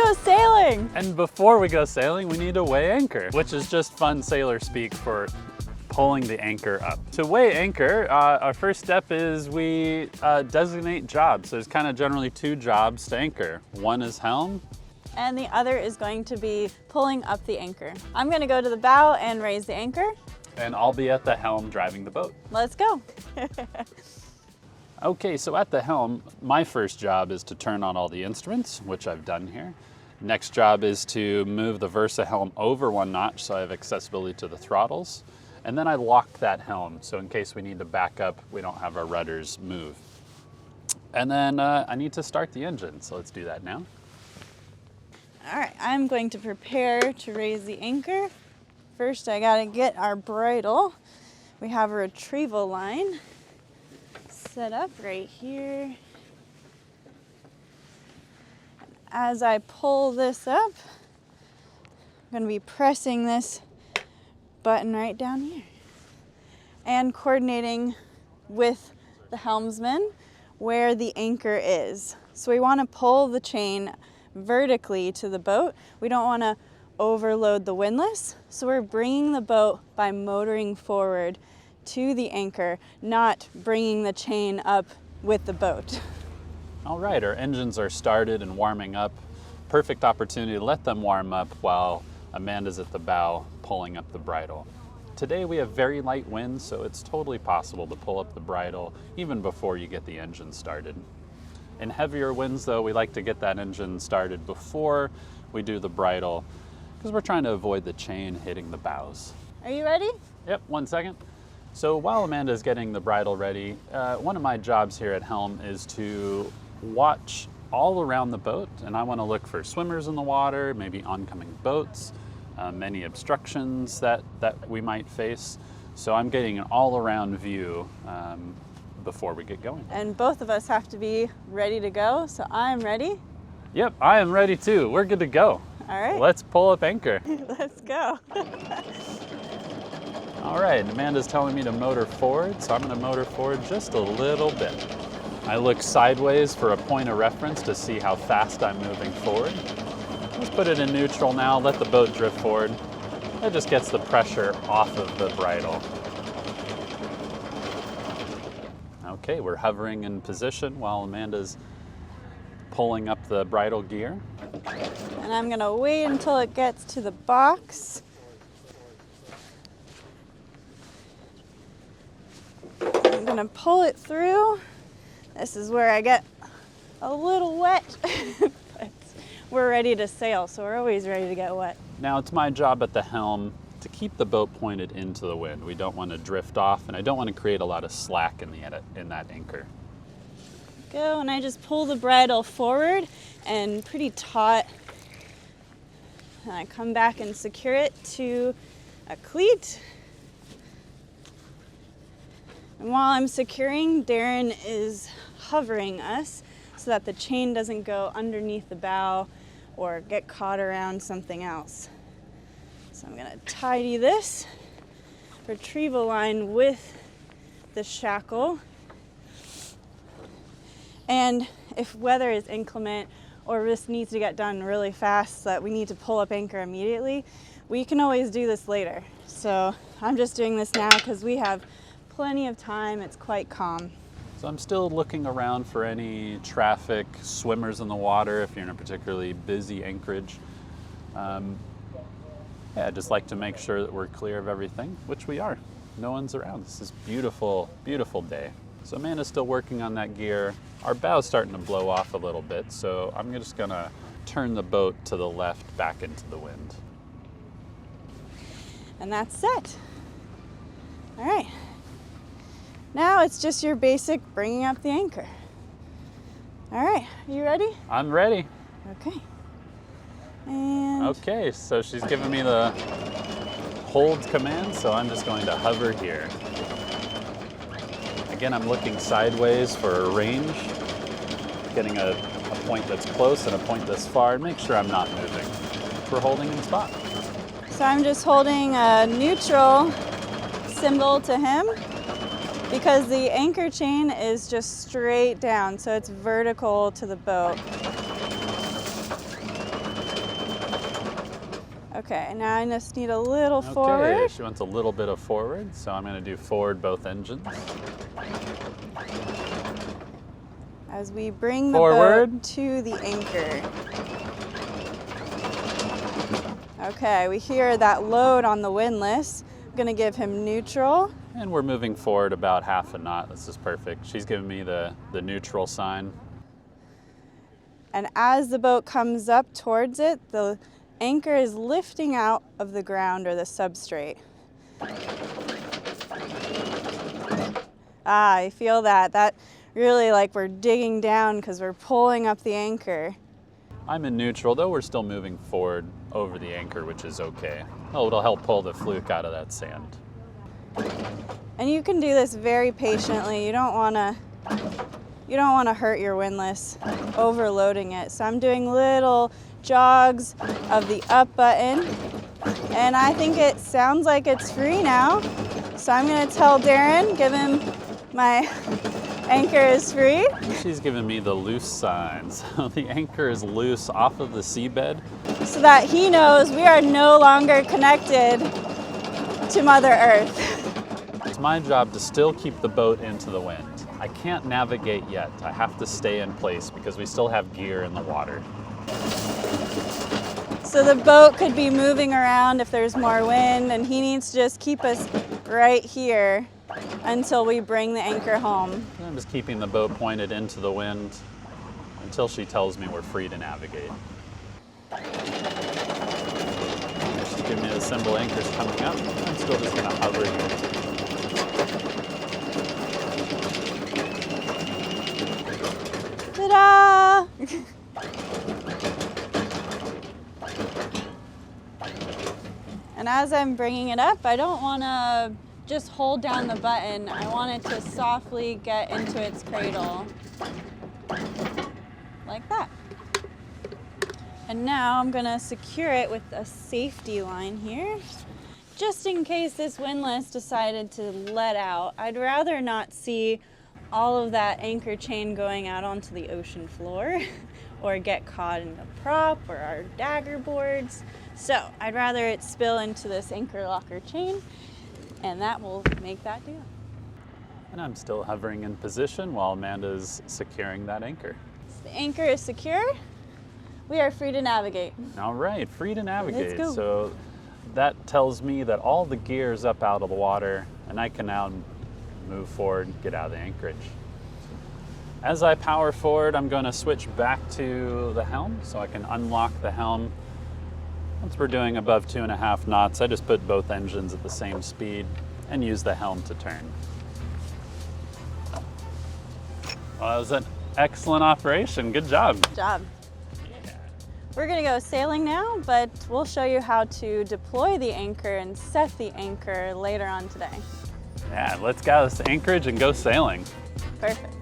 go sailing. And before we go sailing, we need to weigh anchor, which is just fun sailor speak for pulling the anchor up. To weigh anchor, our first step is we designate jobs. So there's kind of generally 2 jobs to anchor. One is helm, and the other is going to be pulling up the anchor. I'm gonna go to the bow and raise the anchor. and I'll be at the helm driving the boat. Let's go. Okay, so at the helm, my first job is to turn on all the instruments, which I've done here. Next job is to move the Versa helm over 1 notch so I have accessibility to the throttles. And then I lock that helm, so in case we need to back up, we don't have our rudders move. And then I need to start the engine, so let's do that now. All right, I'm going to prepare to raise the anchor. First, I gotta get our bridle. We have a retrieval line set up right here. As I pull this up, I'm gonna be pressing this button right down here and coordinating with the helmsman where the anchor is. So we want to pull the chain vertically to the boat. We don't want to overload the windlass, so we're bringing the boat by motoring forward to the anchor, not bringing the chain up with the boat. All right, our engines are started and warming up. Perfect opportunity to let them warm up while Amanda's at the bow pulling up the bridle. Today we have very light winds, so it's totally possible to pull up the bridle even before you get the engine started. In heavier winds though, we like to get that engine started before we do the bridle because we're trying to avoid the chain hitting the bows. Are you ready? Yep, 1 second. So while Amanda's getting the bridle ready, one of my jobs here at helm is to watch all around the boat, and I want to look for swimmers in the water, maybe oncoming boats, many obstructions that we might face. So I'm getting an all-around view before we get going. And both of us have to be ready to go, so I'm ready. Yep, I am ready too. We're good to go. All right. Let's pull up anchor. Let's go. All right, Amanda's telling me to motor forward, so I'm going to motor forward just a little bit. I look sideways for a point of reference to see how fast I'm moving forward. Let's put it in neutral now, let the boat drift forward. That just gets the pressure off of the bridle. Okay, we're hovering in position while Amanda's pulling up the bridle gear. And I'm gonna wait until it gets to the box. I'm gonna pull it through. This is where I get a little wet, but we're ready to sail, so we're always ready to get wet. Now it's my job at the helm to keep the boat pointed into the wind. We don't want to drift off, and I don't want to create a lot of slack in that anchor. Go, and I just pull the bridle forward and pretty taut. And I come back and secure it to a cleat. And while I'm securing, Darren is hovering us so that the chain doesn't go underneath the bow or get caught around something else. So I'm gonna tidy this retrieval line with the shackle. And if weather is inclement or this needs to get done really fast so that we need to pull up anchor immediately, we can always do this later. So I'm just doing this now because we have plenty of time. It's quite calm. So I'm still looking around for any traffic, swimmers in the water if you're in a particularly busy anchorage. Yeah, I'd just like to make sure that we're clear of everything, which we are. No one's around. This is beautiful, beautiful day. So Amanda's still working on that gear. Our bow's starting to blow off a little bit, so I'm just gonna turn the boat to the left back into the wind. And that's set. All right. Now it's just your basic bringing up the anchor. All right, are you ready? I'm ready. Okay. And okay, so she's giving me the hold command, so I'm just going to hover here. Again, I'm looking sideways for a range, getting a point that's close and a point that's far, and make sure I'm not moving. We're holding in spot. So I'm just holding a neutral symbol to him because the anchor chain is just straight down, so it's vertical to the boat. Okay, now I just need a little Okay, forward. she wants a little bit of forward, so I'm going to do forward both engines. As we bring the Forward. boat to the anchor. Okay, we hear that load on the windlass. I'm gonna give him neutral. And we're moving forward about half a knot. This is perfect. She's giving me the neutral sign. And as the boat comes up towards it, the anchor is lifting out of the ground or the substrate. Ah, I feel that. That really, like, we're digging down because we're pulling up the anchor. I'm in neutral, though we're still moving forward over the anchor, which is okay. Oh, it'll help pull the fluke out of that sand. And you can do this very patiently. You don't want to hurt your windlass overloading it. So I'm doing little jogs of the up button, and I think it sounds like it's free now. So I'm going to tell Darren, give him my anchor is free. She's giving me the loose sign. So the anchor is loose off of the seabed. So that he knows we are no longer connected to Mother Earth. It's my job to still keep the boat into the wind. I can't navigate yet. I have to stay in place because we still have gear in the water. So the boat could be moving around if there's more wind, and he needs to just keep us right here until we bring the anchor home. I'm just keeping the boat pointed into the wind until she tells me we're free to navigate. She's giving me the symbol anchor's coming up. I'm still just going to hover here. Ta-da! And as I'm bringing it up, I don't want to just hold down the button. I want it to softly get into its cradle. Like that. And now I'm going to secure it with a safety line here. Just in case this windlass decided to let out. I'd rather not see all of that anchor chain going out onto the ocean floor or get caught in the prop or our dagger boards. So I'd rather it spill into this anchor locker chain, and that will make that deal. And I'm still hovering in position while Amanda's securing that anchor. The anchor is secure. We are free to navigate. All right, free to navigate. Let's go. So that tells me that all the gear is up out of the water, and I can now move forward and get out of the anchorage. As I power forward, I'm going to switch back to the helm so I can unlock the helm. Once we're doing above 2.5 knots, I just put both engines at the same speed and use the helm to turn. Well, that was an excellent operation. Good job. Good job. We're going to go sailing now, but we'll show you how to deploy the anchor and set the anchor later on today. Yeah, let's get out of this anchorage and go sailing. Perfect.